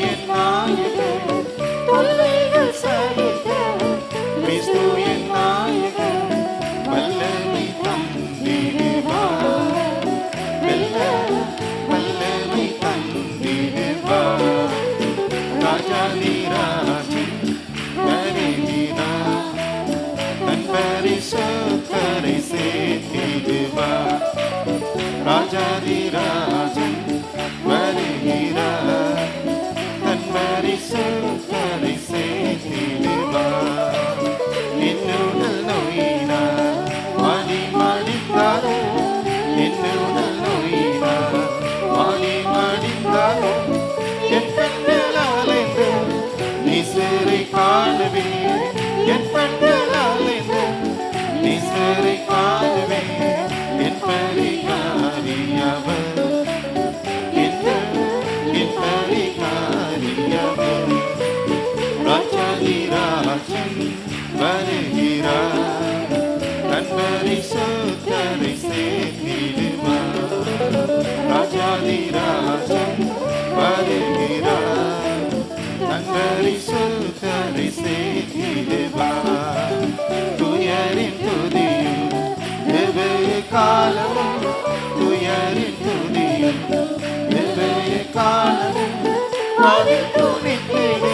என் நாயகன் தொல்லைகள் சகிக்க கிறிஸ்து என் நாயகன் வல்லமை தந்திடுவார் வல்லமை தந்திடுவார் ராஜாதிராஜன் வருகிறார் தன் பரிசுத்தரை சேர்த்திடுவார் ராஜாதிராஜன் வருகிறார் தன் பரிசுத்தரை சேர்த்திடுவார் என்னுடல் நோயினார் வாடி மாடித்தாரோ என்னுடல் நோயினார் வாடி மாடித்தாரோ என் கண்களால் என்று நீசரை காணவே என் கண்களால் என்று நீசரை காணவே என் பரிகாரி அவர் என் பரிகாரி அவர் ராஜாதிராஜன் வருகிறார் தன் பரிசுத்தரை சேர்த்திடுவார் ராஜாதிராஜன் வருகிறார் தன் பரிசுத்தரை சேர்த்திடுவார் துயரின் துதியும் வெவ்வேறு காலமும் துயரின் துதியும் வெவ்வேறு காலமும் அதில் துணித்திடு